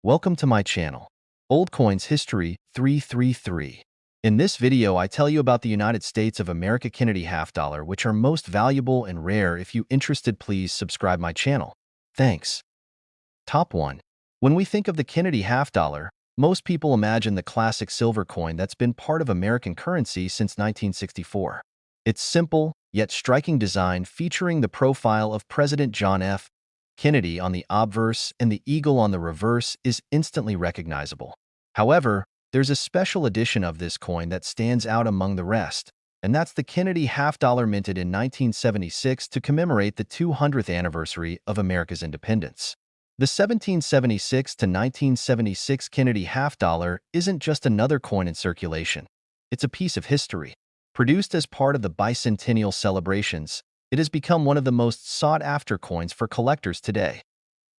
Welcome to my channel, Old Coins History 333. In this video, I tell you about the United States of America Kennedy half dollar, which are most valuable and rare. If you interested, please subscribe my channel. Thanks. Top 1. When we think of the Kennedy half dollar, most people imagine the classic silver coin that's been part of American currency since 1964. Its simple, yet striking design featuring the profile of President John F. Kennedy on the obverse and the eagle on the reverse is instantly recognizable. However, there's a special edition of this coin that stands out among the rest, and that's the Kennedy half dollar minted in 1976 to commemorate the 200th anniversary of America's independence. The 1776 to 1976 Kennedy half dollar isn't just another coin in circulation. It's a piece of history. Produced as part of the Bicentennial celebrations, it has become one of the most sought-after coins for collectors today.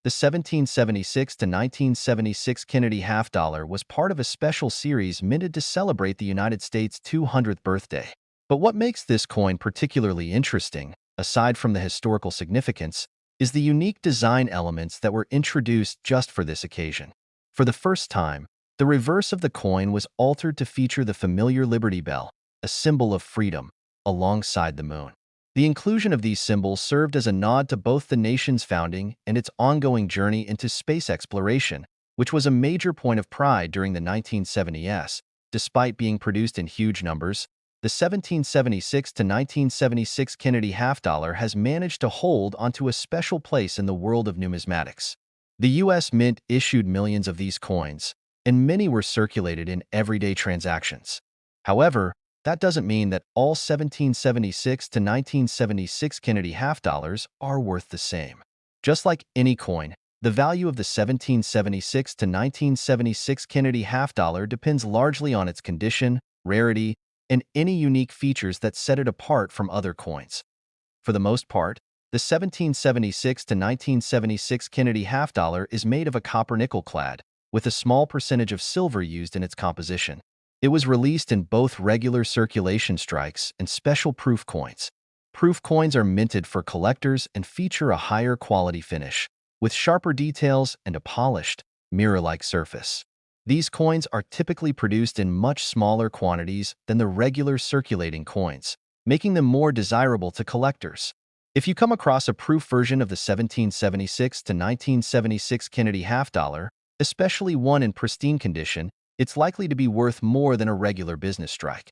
The 1776 to 1976 Kennedy half dollar was part of a special series minted to celebrate the United States' 200th birthday. But what makes this coin particularly interesting, aside from the historical significance, is the unique design elements that were introduced just for this occasion. For the first time, the reverse of the coin was altered to feature the familiar Liberty Bell, a symbol of freedom, alongside the moon. The inclusion of these symbols served as a nod to both the nation's founding and its ongoing journey into space exploration, which was a major point of pride during the 1970s. Despite being produced in huge numbers, the 1776 to 1976 Kennedy half dollar has managed to hold onto a special place in the world of numismatics. The U.S. Mint issued millions of these coins, and many were circulated in everyday transactions. However, that doesn't mean that all 1776 to 1976 Kennedy half dollars are worth the same. Just like any coin, the value of the 1776 to 1976 Kennedy half dollar depends largely on its condition, rarity, and any unique features that set it apart from other coins. For the most part, the 1776 to 1976 Kennedy half dollar is made of a copper nickel clad, with a small percentage of silver used in its composition. It was released in both regular circulation strikes and special proof coins. Proof coins are minted for collectors and feature a higher quality finish, with sharper details and a polished, mirror-like surface. These coins are typically produced in much smaller quantities than the regular circulating coins, making them more desirable to collectors. If you come across a proof version of the 1776 to 1976 Kennedy half dollar, especially one in pristine condition, it's likely to be worth more than a regular business strike.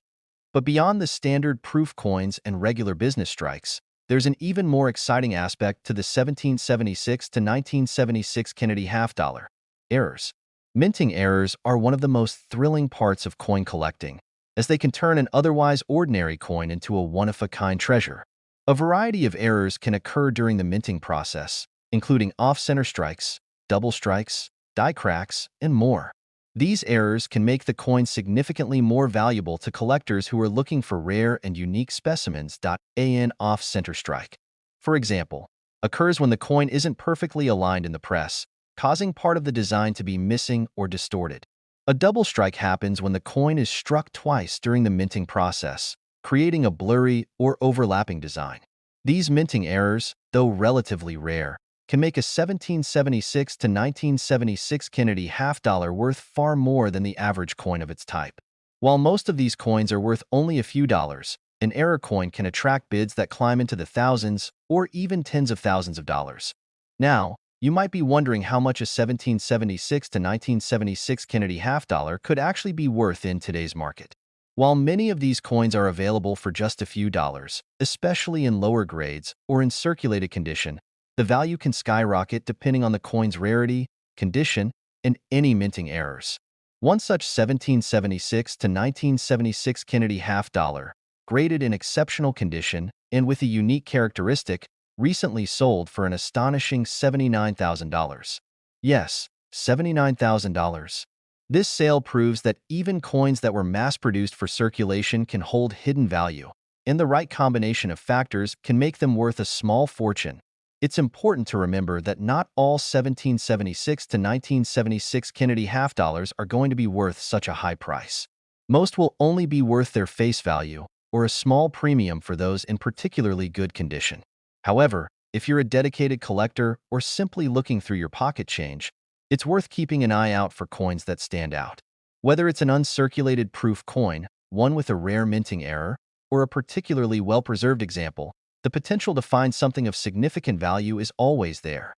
But beyond the standard proof coins and regular business strikes, there's an even more exciting aspect to the 1776 to 1976 Kennedy half dollar: errors. Minting errors are one of the most thrilling parts of coin collecting, as they can turn an otherwise ordinary coin into a one-of-a-kind treasure. A variety of errors can occur during the minting process, including off-center strikes, double strikes, die cracks, and more. These errors can make the coin significantly more valuable to collectors who are looking for rare and unique specimens. An off-center strike, for example, occurs when the coin isn't perfectly aligned in the press, causing part of the design to be missing or distorted. A double strike happens when the coin is struck twice during the minting process, creating a blurry or overlapping design. These minting errors, though relatively rare, can make a 1776 to 1976 Kennedy half dollar worth far more than the average coin of its type. While most of these coins are worth only a few dollars, an error coin can attract bids that climb into the thousands or even tens of thousands of dollars. Now, you might be wondering how much a 1776 to 1976 Kennedy half dollar could actually be worth in today's market. While many of these coins are available for just a few dollars, especially in lower grades or in circulated condition, the value can skyrocket depending on the coin's rarity, condition, and any minting errors. One such 1776 to 1976 Kennedy half dollar, graded in exceptional condition and with a unique characteristic, recently sold for an astonishing $79,000. Yes, $79,000. This sale proves that even coins that were mass-produced for circulation can hold hidden value, and the right combination of factors can make them worth a small fortune. It's important to remember that not all 1776 to 1976 Kennedy half dollars are going to be worth such a high price. Most will only be worth their face value, or a small premium for those in particularly good condition. However, if you're a dedicated collector or simply looking through your pocket change, It's worth keeping an eye out for coins that stand out. Whether it's an uncirculated proof coin, one with a rare minting error, or a particularly well-preserved example, the potential to find something of significant value is always there.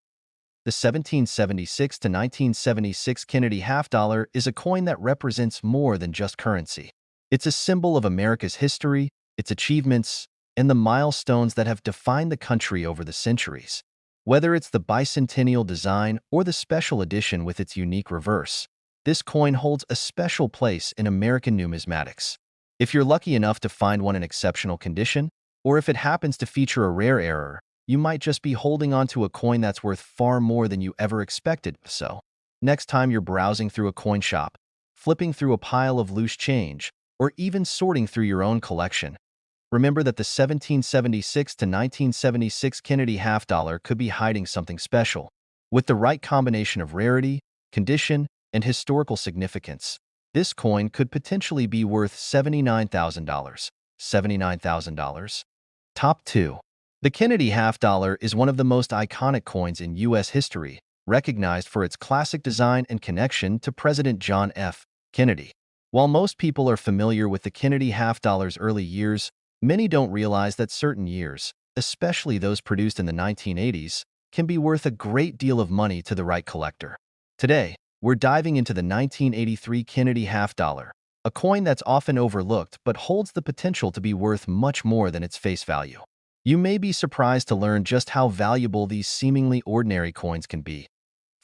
The 1776 to 1976 Kennedy half dollar is a coin that represents more than just currency. It's a symbol of America's history, its achievements, and the milestones that have defined the country over the centuries. Whether it's the bicentennial design or the special edition with its unique reverse, this coin holds a special place in American numismatics. If you're lucky enough to find one in exceptional condition, or if it happens to feature a rare error, you might just be holding onto a coin that's worth far more than you ever expected. So, next time you're browsing through a coin shop, flipping through a pile of loose change, or even sorting through your own collection, remember that the 1776 to 1976 Kennedy half dollar could be hiding something special. With the right combination of rarity, condition, and historical significance, this coin could potentially be worth $79,000. $79,000. Top 2. The Kennedy half dollar is one of the most iconic coins in U.S. history, recognized for its classic design and connection to President John F. Kennedy. While most people are familiar with the Kennedy half dollar's early years, many don't realize that certain years, especially those produced in the 1980s, can be worth a great deal of money to the right collector. Today, we're diving into the 1983 Kennedy half dollar, a coin that's often overlooked but holds the potential to be worth much more than its face value. You may be surprised to learn just how valuable these seemingly ordinary coins can be.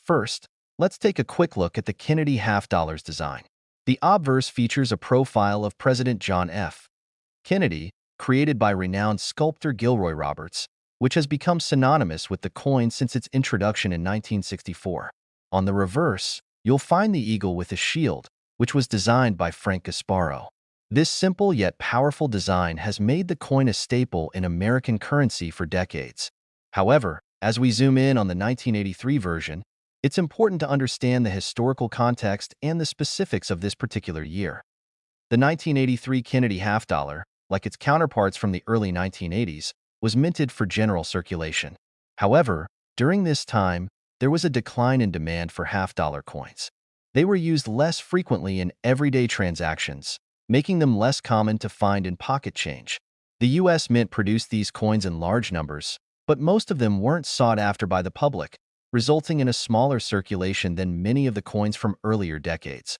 First, let's take a quick look at the Kennedy half dollar's design. The obverse features a profile of President John F. Kennedy, created by renowned sculptor Gilroy Roberts, which has become synonymous with the coin since its introduction in 1964. On the reverse, you'll find the eagle with a shield, which was designed by Frank Gasparo. This simple yet powerful design has made the coin a staple in American currency for decades. However, as we zoom in on the 1983 version, it's important to understand the historical context and the specifics of this particular year. The 1983 Kennedy half dollar, like its counterparts from the early 1980s, was minted for general circulation. However, during this time, there was a decline in demand for half-dollar coins. They were used less frequently in everyday transactions, making them less common to find in pocket change. The U.S. Mint produced these coins in large numbers, but most of them weren't sought after by the public, resulting in a smaller circulation than many of the coins from earlier decades.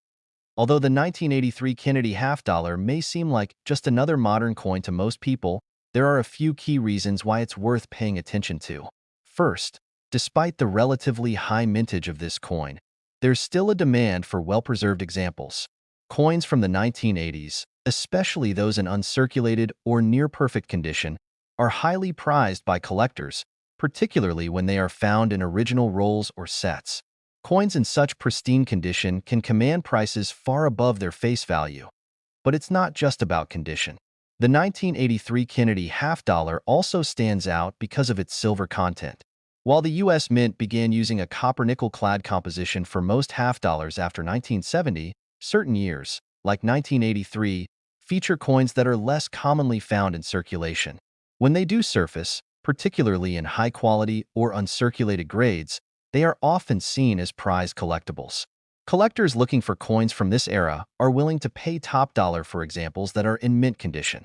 Although the 1983 Kennedy half dollar may seem like just another modern coin to most people, there are a few key reasons why it's worth paying attention to. First, despite the relatively high mintage of this coin, there's still a demand for well-preserved examples. Coins from the 1980s, especially those in uncirculated or near-perfect condition, are highly prized by collectors, particularly when they are found in original rolls or sets. Coins in such pristine condition can command prices far above their face value. But it's not just about condition. The 1983 Kennedy half dollar also stands out because of its silver content. While the U.S. Mint began using a copper-nickel-clad composition for most half dollars after 1970, certain years, like 1983, feature coins that are less commonly found in circulation. When they do surface, particularly in high-quality or uncirculated grades, they are often seen as prized collectibles. Collectors looking for coins from this era are willing to pay top dollar for examples that are in mint condition.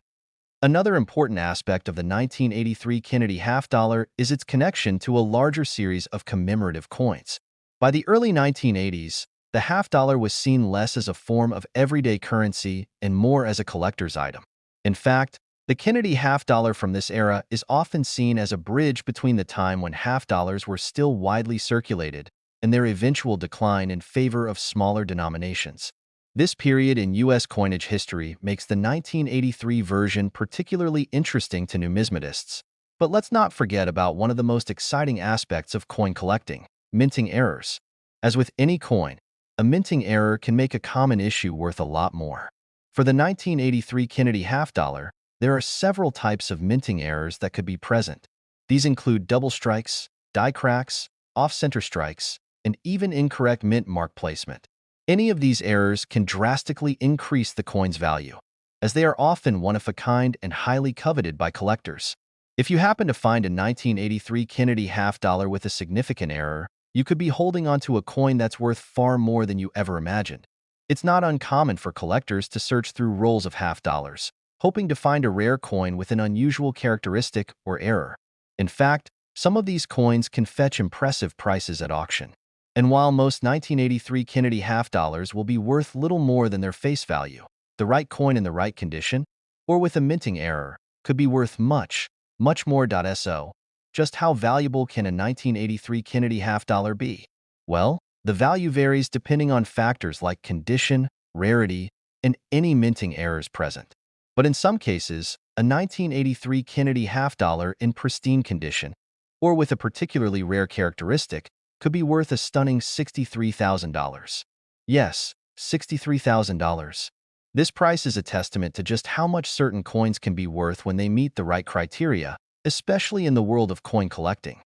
Another important aspect of the 1983 Kennedy half dollar is its connection to a larger series of commemorative coins. By the early 1980s, the half dollar was seen less as a form of everyday currency and more as a collector's item. In fact, the Kennedy half dollar from this era is often seen as a bridge between the time when half dollars were still widely circulated and their eventual decline in favor of smaller denominations. This period in U.S. coinage history makes the 1983 version particularly interesting to numismatists. But let's not forget about one of the most exciting aspects of coin collecting: minting errors. As with any coin, a minting error can make a common issue worth a lot more. For the 1983 Kennedy half dollar, there are several types of minting errors that could be present. These include double strikes, die cracks, off-center strikes, and even incorrect mint mark placement. Any of these errors can drastically increase the coin's value, as they are often one-of-a-kind and highly coveted by collectors. If you happen to find a 1983 Kennedy half dollar with a significant error, you could be holding onto a coin that's worth far more than you ever imagined. It's not uncommon for collectors to search through rolls of half dollars, hoping to find a rare coin with an unusual characteristic or error. In fact, some of these coins can fetch impressive prices at auction. And while most 1983 Kennedy half dollars will be worth little more than their face value, the right coin in the right condition, or with a minting error, could be worth much, much more. So, just how valuable can a 1983 Kennedy half dollar be? Well, the value varies depending on factors like condition, rarity, and any minting errors present. But in some cases, a 1983 Kennedy half dollar in pristine condition, or with a particularly rare characteristic, could be worth a stunning $63,000. Yes, $63,000. This price is a testament to just how much certain coins can be worth when they meet the right criteria, especially in the world of coin collecting.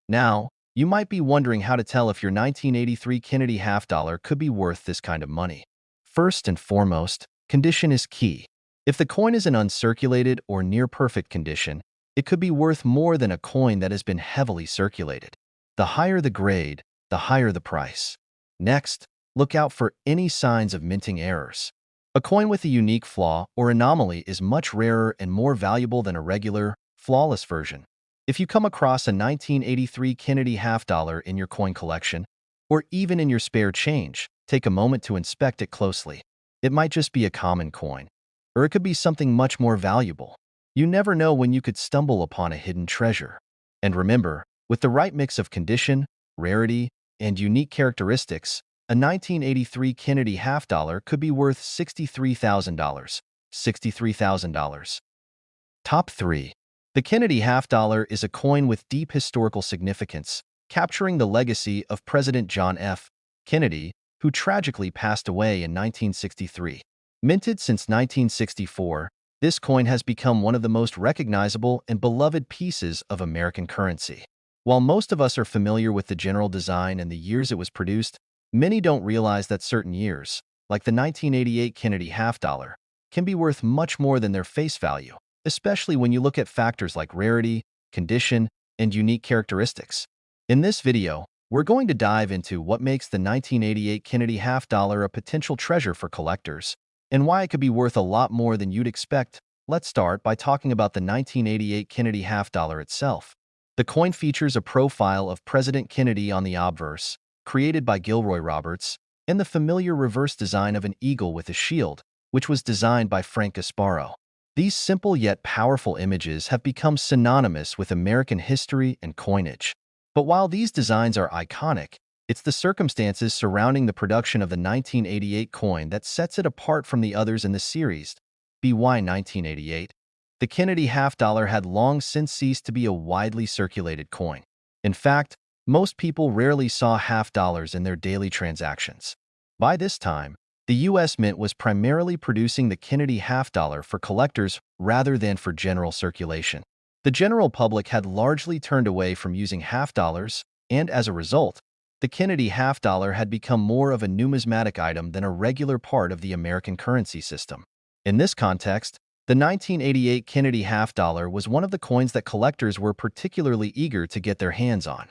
Now, you might be wondering how to tell if your 1983 Kennedy half dollar could be worth this kind of money. First and foremost, condition is key. If the coin is in uncirculated or near-perfect condition, it could be worth more than a coin that has been heavily circulated. The higher the grade, the higher the price. Next, look out for any signs of minting errors. A coin with a unique flaw or anomaly is much rarer and more valuable than a regular, flawless version. If you come across a 1983 Kennedy half dollar in your coin collection, or even in your spare change, take a moment to inspect it closely. It might just be a common coin, or it could be something much more valuable. You never know when you could stumble upon a hidden treasure. And remember, with the right mix of condition, rarity, and unique characteristics, a 1983 Kennedy half dollar could be worth $63,000. $63,000. Top 3. The Kennedy half dollar is a coin with deep historical significance, capturing the legacy of President John F. Kennedy, who tragically passed away in 1963. Minted since 1964, this coin has become one of the most recognizable and beloved pieces of American currency. While most of us are familiar with the general design and the years it was produced, many don't realize that certain years, like the 1988 Kennedy half dollar, can be worth much more than their face value, especially when you look at factors like rarity, condition, and unique characteristics. In this video, we're going to dive into what makes the 1988 Kennedy half dollar a potential treasure for collectors, and why it could be worth a lot more than you'd expect. Let's start by talking about the 1988 Kennedy half dollar itself. The coin features a profile of President Kennedy on the obverse, created by Gilroy Roberts, and the familiar reverse design of an eagle with a shield, which was designed by Frank Gasparo. These simple yet powerful images have become synonymous with American history and coinage. But while these designs are iconic, it's the circumstances surrounding the production of the 1988 coin that sets it apart from the others in the series. BY 1988. The Kennedy half dollar had long since ceased to be a widely circulated coin. In fact, most people rarely saw half dollars in their daily transactions. By this time, the U.S. Mint was primarily producing the Kennedy half dollar for collectors rather than for general circulation. The general public had largely turned away from using half dollars, and as a result, the Kennedy half dollar had become more of a numismatic item than a regular part of the American currency system. In this context, the 1988 Kennedy half dollar was one of the coins that collectors were particularly eager to get their hands on.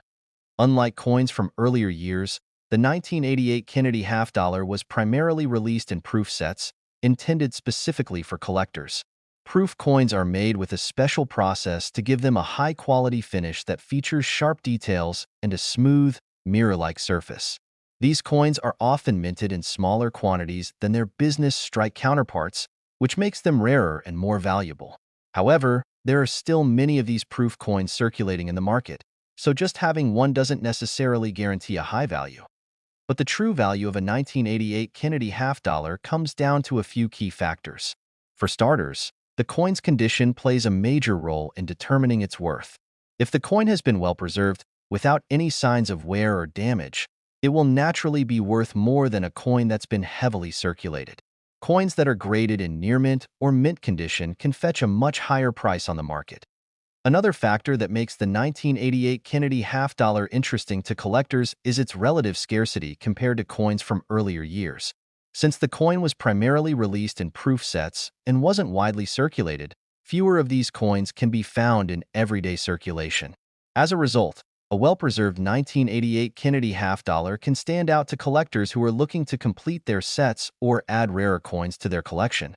Unlike coins from earlier years, the 1988 Kennedy half dollar was primarily released in proof sets, intended specifically for collectors. Proof coins are made with a special process to give them a high-quality finish that features sharp details and a smooth, mirror-like surface. These coins are often minted in smaller quantities than their business strike counterparts, which makes them rarer and more valuable. However, there are still many of these proof coins circulating in the market, so just having one doesn't necessarily guarantee a high value. But the true value of a 1988 Kennedy half dollar comes down to a few key factors. For starters, the coin's condition plays a major role in determining its worth. If the coin has been well preserved, without any signs of wear or damage, it will naturally be worth more than a coin that's been heavily circulated. Coins that are graded in near mint or mint condition can fetch a much higher price on the market. Another factor that makes the 1988 Kennedy half dollar interesting to collectors is its relative scarcity compared to coins from earlier years. Since the coin was primarily released in proof sets and wasn't widely circulated, fewer of these coins can be found in everyday circulation. As a result, A well-preserved 1988 Kennedy half-dollar can stand out to collectors who are looking to complete their sets or add rarer coins to their collection.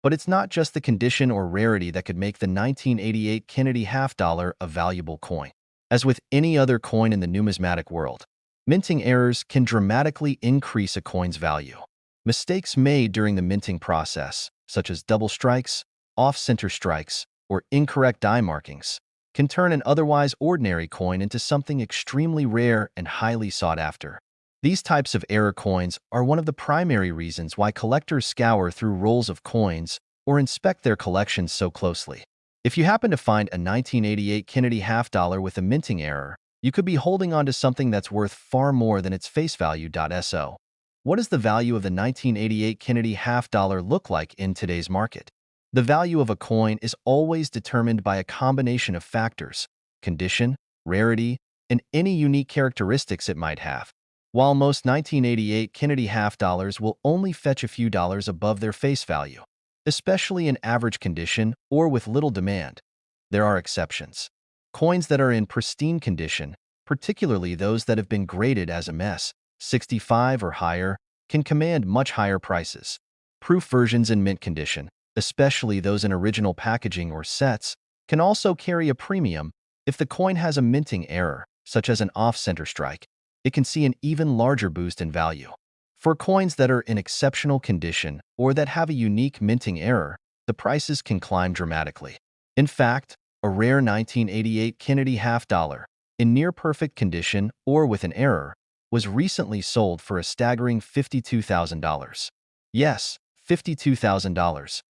But it's not just the condition or rarity that could make the 1988 Kennedy half-dollar a valuable coin. As with any other coin in the numismatic world, minting errors can dramatically increase a coin's value. Mistakes made during the minting process, such as double strikes, off-center strikes, or incorrect die markings, can turn an otherwise ordinary coin into something extremely rare and highly sought after. These types of error coins are one of the primary reasons why collectors scour through rolls of coins or inspect their collections so closely. If you happen to find a 1988 Kennedy half-dollar with a minting error, you could be holding on to something that's worth far more than its face value. So, what does the value of the 1988 Kennedy half-dollar look like in today's market? The value of a coin is always determined by a combination of factors: condition, rarity, and any unique characteristics it might have. While most 1988 Kennedy half-dollars will only fetch a few dollars above their face value, especially in average condition or with little demand, there are exceptions. Coins that are in pristine condition, particularly those that have been graded as MS 65 or higher, can command much higher prices. Proof versions in mint condition, especially those in original packaging or sets, can also carry a premium. If the coin has a minting error, such as an off-center strike, it can see an even larger boost in value. For coins that are in exceptional condition or that have a unique minting error, the prices can climb dramatically. In fact, a rare 1988 Kennedy half-dollar, in near-perfect condition or with an error, was recently sold for a staggering $52,000. Yes, $52,000.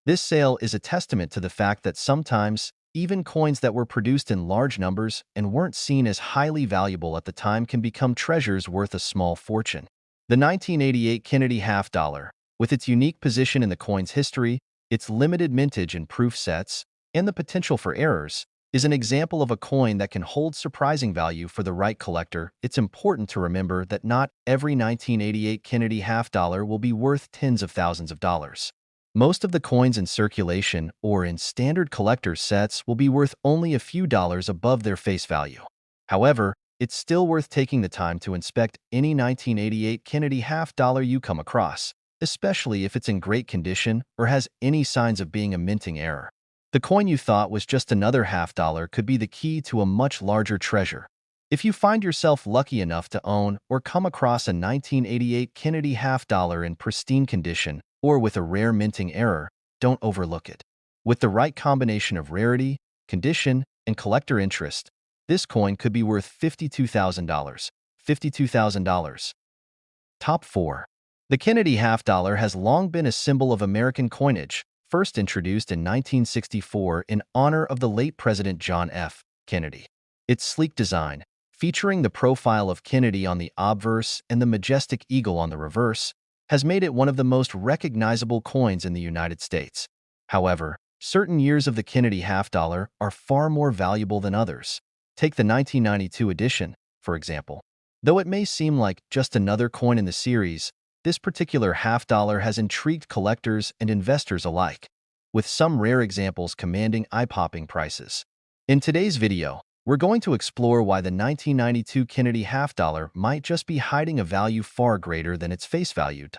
This sale is a testament to the fact that sometimes, even coins that were produced in large numbers and weren't seen as highly valuable at the time can become treasures worth a small fortune. The 1988 Kennedy half-dollar, with its unique position in the coin's history, its limited mintage and proof sets, and the potential for errors, is an example of a coin that can hold surprising value for the right collector. It's important to remember that not every 1988 Kennedy half-dollar will be worth tens of thousands of dollars. Most of the coins in circulation or in standard collector's sets will be worth only a few dollars above their face value. However, it's still worth taking the time to inspect any 1988 Kennedy half-dollar you come across, especially if it's in great condition or has any signs of being a minting error. The coin you thought was just another half-dollar could be the key to a much larger treasure. If you find yourself lucky enough to own or come across a 1988 Kennedy half-dollar in pristine condition or with a rare minting error, don't overlook it. With the right combination of rarity, condition, and collector interest, this coin could be worth $52,000. $52,000. Top 4. The Kennedy half-dollar has long been a symbol of American coinage, first introduced in 1964 in honor of the late President John F. Kennedy. Its sleek design, featuring the profile of Kennedy on the obverse and the majestic eagle on the reverse, has made it one of the most recognizable coins in the United States. However, certain years of the Kennedy half-dollar are far more valuable than others. Take the 1992 edition, for example. Though it may seem like just another coin in the series, this particular half-dollar has intrigued collectors and investors alike, with some rare examples commanding eye-popping prices. In today's video, we're going to explore why the 1992 Kennedy half-dollar might just be hiding a value far greater than its face value.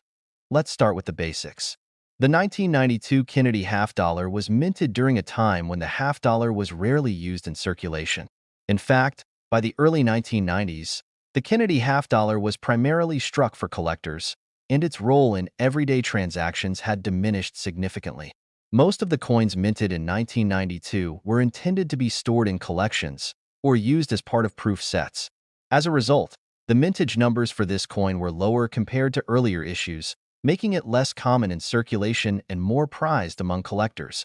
Let's start with the basics. The 1992 Kennedy half-dollar was minted during a time when the half-dollar was rarely used in circulation. In fact, by the early 1990s, the Kennedy half-dollar was primarily struck for collectors, and its role in everyday transactions had diminished significantly. Most of the coins minted in 1992 were intended to be stored in collections or used as part of proof sets. As a result, the mintage numbers for this coin were lower compared to earlier issues, making it less common in circulation and more prized among collectors.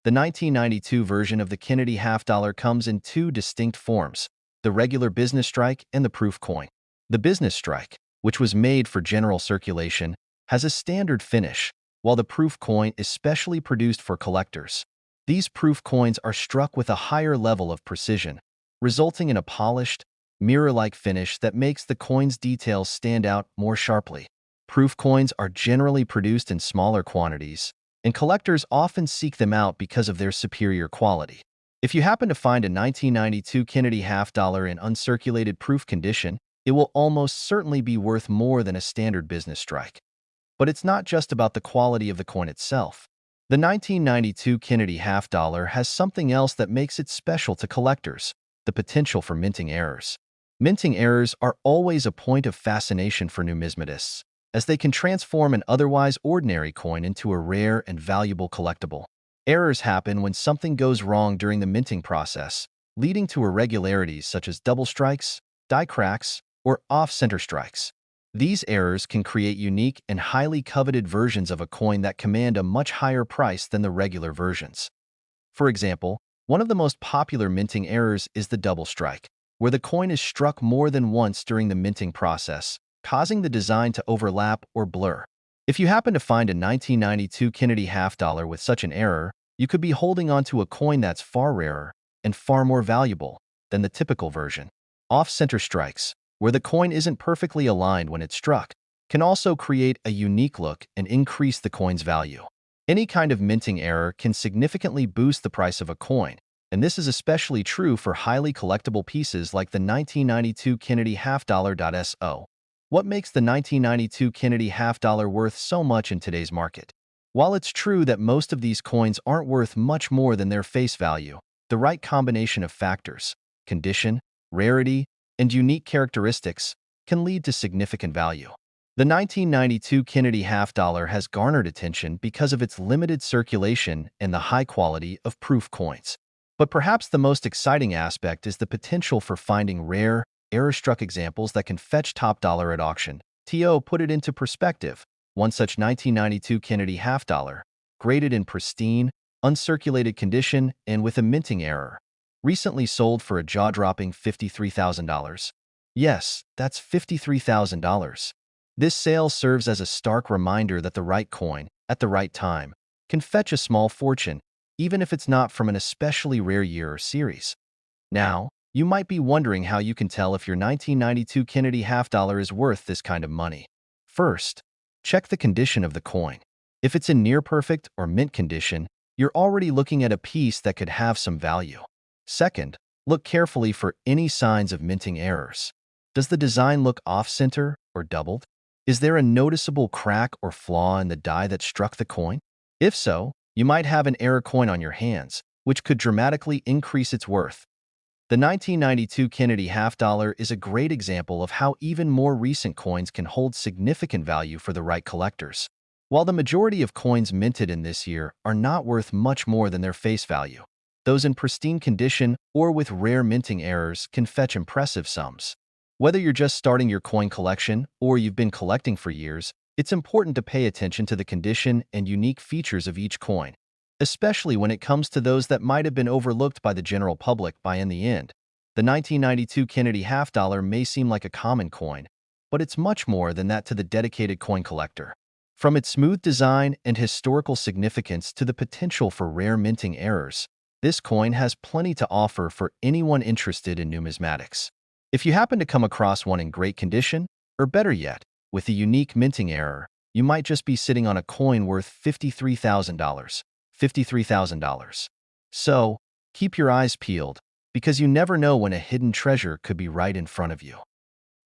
The 1992 version of the Kennedy half-dollar comes in two distinct forms: the regular business strike and the proof coin. The business strike, which was made for general circulation, has a standard finish, while the proof coin is specially produced for collectors. These proof coins are struck with a higher level of precision, resulting in a polished, mirror-like finish that makes the coin's details stand out more sharply. Proof coins are generally produced in smaller quantities, and collectors often seek them out because of their superior quality. If you happen to find a 1992 Kennedy half dollar in uncirculated proof condition, it will almost certainly be worth more than a standard business strike. But it's not just about the quality of the coin itself. The 1992 Kennedy half dollar has something else that makes it special to collectors: the potential for minting errors. Minting errors are always a point of fascination for numismatists, as they can transform an otherwise ordinary coin into a rare and valuable collectible. Errors happen when something goes wrong during the minting process, leading to irregularities such as double strikes, die cracks, or off-center strikes. These errors can create unique and highly coveted versions of a coin that command a much higher price than the regular versions. For example, one of the most popular minting errors is the double strike, where the coin is struck more than once during the minting process, causing the design to overlap or blur. If you happen to find a 1992 Kennedy half dollar with such an error, you could be holding onto a coin that's far rarer and far more valuable than the typical version. Off-center strikes, where the coin isn't perfectly aligned when it's struck, can also create a unique look and increase the coin's value. Any kind of minting error can significantly boost the price of a coin, and this is especially true for highly collectible pieces like the 1992 Kennedy half dollar. So, what makes the 1992 Kennedy half dollar worth so much in today's market? While it's true that most of these coins aren't worth much more than their face value, the right combination of factors, condition, rarity, and unique characteristics can lead to significant value. The 1992 Kennedy half dollar has garnered attention because of its limited circulation and the high quality of proof coins. But perhaps the most exciting aspect is the potential for finding rare, error-struck examples that can fetch top dollar at auction. To put it into perspective, one such 1992 Kennedy half dollar, graded in pristine, uncirculated condition and with a minting error, recently sold for a jaw-dropping $53,000. Yes, that's $53,000. This sale serves as a stark reminder that the right coin, at the right time, can fetch a small fortune, even if it's not from an especially rare year or series. Now, you might be wondering how you can tell if your 1992 Kennedy half dollar is worth this kind of money. First, check the condition of the coin. If it's in near-perfect or mint condition, you're already looking at a piece that could have some value. Second, look carefully for any signs of minting errors. Does the design look off-center or doubled? Is there a noticeable crack or flaw in the die that struck the coin? If so, you might have an error coin on your hands, which could dramatically increase its worth. The 1992 Kennedy half dollar is a great example of how even more recent coins can hold significant value for the right collectors. While the majority of coins minted in this year are not worth much more than their face value, those in pristine condition or with rare minting errors can fetch impressive sums. Whether you're just starting your coin collection or you've been collecting for years, it's important to pay attention to the condition and unique features of each coin, especially when it comes to those that might have been overlooked by the general public. In the end, the 1992 Kennedy half dollar may seem like a common coin, but it's much more than that to the dedicated coin collector. From its smooth design and historical significance to the potential for rare minting errors, this coin has plenty to offer for anyone interested in numismatics. If you happen to come across one in great condition, or better yet, with a unique minting error, you might just be sitting on a coin worth $53,000. $53,000. So, keep your eyes peeled, because you never know when a hidden treasure could be right in front of you.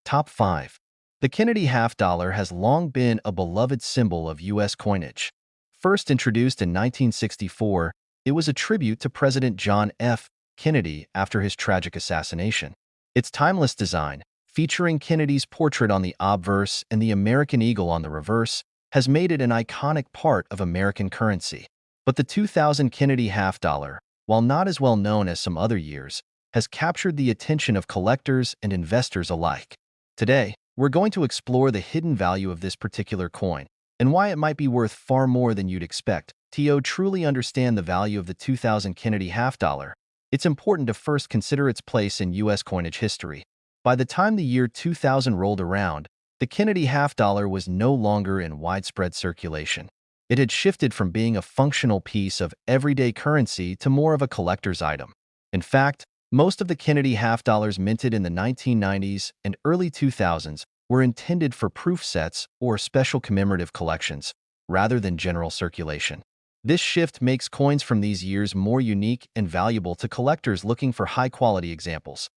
Top 5. The Kennedy half dollar has long been a beloved symbol of U.S. coinage. First introduced in 1964, it was a tribute to President John F. Kennedy after his tragic assassination. Its timeless design, featuring Kennedy's portrait on the obverse and the American eagle on the reverse, has made it an iconic part of American currency. But the 2000 Kennedy half dollar, while not as well known as some other years, has captured the attention of collectors and investors alike. Today, we're going to explore the hidden value of this particular coin and why it might be worth far more than you'd expect. To truly understand the value of the 2000 Kennedy half dollar, it's important to first consider its place in U.S. coinage history. By the time the year 2000 rolled around, the Kennedy half dollar was no longer in widespread circulation. It had shifted from being a functional piece of everyday currency to more of a collector's item. In fact, most of the Kennedy half dollars minted in the 1990s and early 2000s were intended for proof sets or special commemorative collections, rather than general circulation. This shift makes coins from these years more unique and valuable to collectors looking for high-quality examples.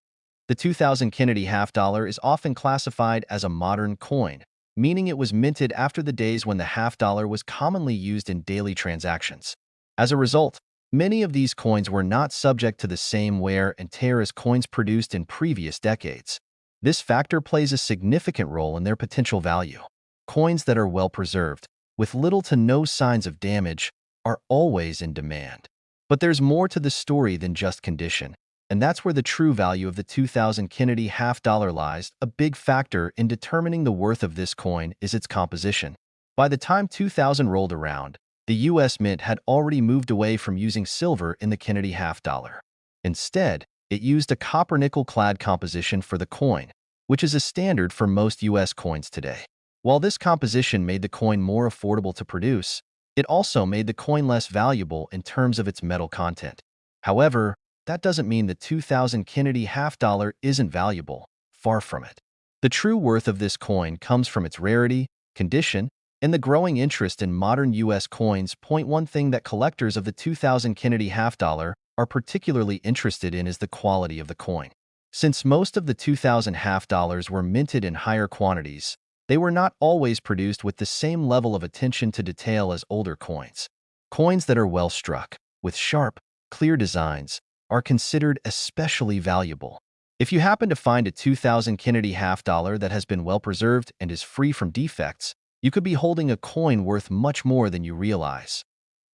The 2000 Kennedy half dollar is often classified as a modern coin, meaning it was minted after the days when the half dollar was commonly used in daily transactions. As a result, many of these coins were not subject to the same wear and tear as coins produced in previous decades. This factor plays a significant role in their potential value. Coins that are well preserved, with little to no signs of damage, are always in demand. But there's more to the story than just condition. And that's where the true value of the 2000 Kennedy half dollar lies. A big factor in determining the worth of this coin is its composition. By the time 2000 rolled around, the U.S. Mint had already moved away from using silver in the Kennedy half dollar. Instead, it used a copper-nickel-clad composition for the coin, which is a standard for most U.S. coins today. While this composition made the coin more affordable to produce, it also made the coin less valuable in terms of its metal content. However, that doesn't mean the 2000 Kennedy half dollar isn't valuable. Far from it. The true worth of this coin comes from its rarity, condition, and the growing interest in modern U.S. coins. One thing that collectors of the 2000 Kennedy half dollar are particularly interested in is the quality of the coin. Since most of the 2000 half dollars were minted in higher quantities, they were not always produced with the same level of attention to detail as older coins. Coins that are well struck, with sharp, clear designs, are considered especially valuable. If you happen to find a 2000 Kennedy half dollar that has been well preserved and is free from defects, you could be holding a coin worth much more than you realize.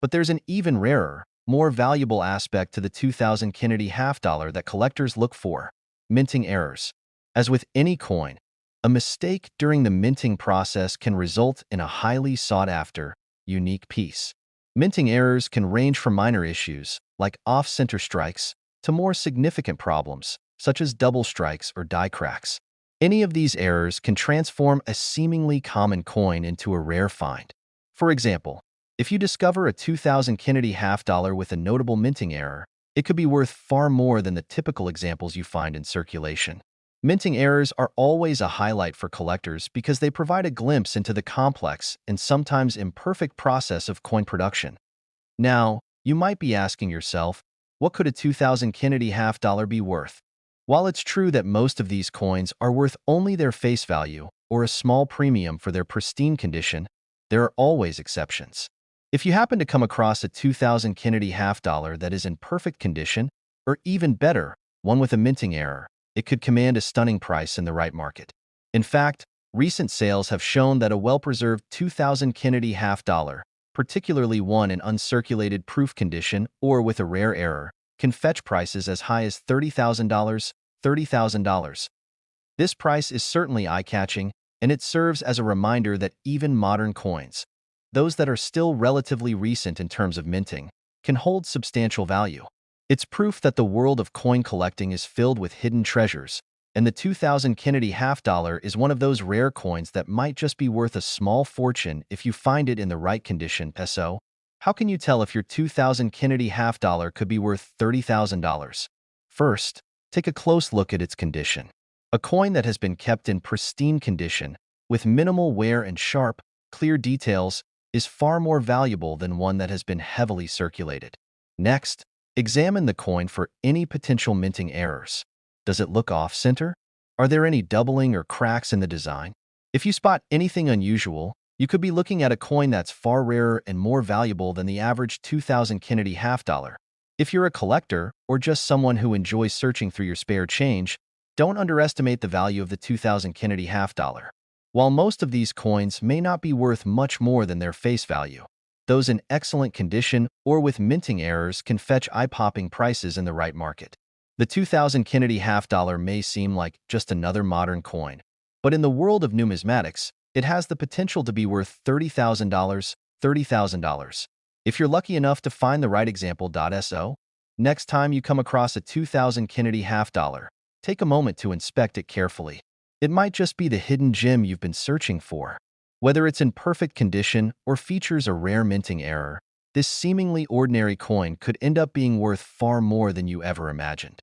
But there's an even rarer, more valuable aspect to the 2000 Kennedy half dollar that collectors look for: minting errors. As with any coin, a mistake during the minting process can result in a highly sought-after, unique piece. Minting errors can range from minor issues, like off-center strikes, to more significant problems, such as double strikes or die cracks. Any of these errors can transform a seemingly common coin into a rare find. For example, if you discover a 2000 Kennedy half dollar with a notable minting error, it could be worth far more than the typical examples you find in circulation. Minting errors are always a highlight for collectors because they provide a glimpse into the complex and sometimes imperfect process of coin production. Now, you might be asking yourself, what could a 2000 Kennedy half dollar be worth? While it's true that most of these coins are worth only their face value or a small premium for their pristine condition, there are always exceptions. If you happen to come across a 2000 Kennedy half dollar that is in perfect condition, or even better, one with a minting error, it could command a stunning price in the right market. In fact, recent sales have shown that a well-preserved 2000 Kennedy half dollar, particularly one in uncirculated proof condition or with a rare error, can fetch prices as high as $30,000. This price is certainly eye-catching, and it serves as a reminder that even modern coins, those that are still relatively recent in terms of minting, can hold substantial value. It's proof that the world of coin collecting is filled with hidden treasures, and the 2000 Kennedy half dollar is one of those rare coins that might just be worth a small fortune if you find it in the right condition. So, how can you tell if your 2000 Kennedy half dollar could be worth $30,000? First, take a close look at its condition. A coin that has been kept in pristine condition, with minimal wear and sharp, clear details, is far more valuable than one that has been heavily circulated. Next, examine the coin for any potential minting errors. Does it look off-center? Are there any doubling or cracks in the design? If you spot anything unusual, you could be looking at a coin that's far rarer and more valuable than the average 2000 Kennedy half dollar. If you're a collector or just someone who enjoys searching through your spare change, don't underestimate the value of the 2000 Kennedy half dollar. While most of these coins may not be worth much more than their face value, those in excellent condition or with minting errors can fetch eye-popping prices in the right market. The 2000 Kennedy half dollar may seem like just another modern coin, but in the world of numismatics, it has the potential to be worth $30,000. If you're lucky enough to find the right example. Next time you come across a 2000 Kennedy half dollar, take a moment to inspect it carefully. It might just be the hidden gem you've been searching for. Whether it's in perfect condition or features a rare minting error, this seemingly ordinary coin could end up being worth far more than you ever imagined.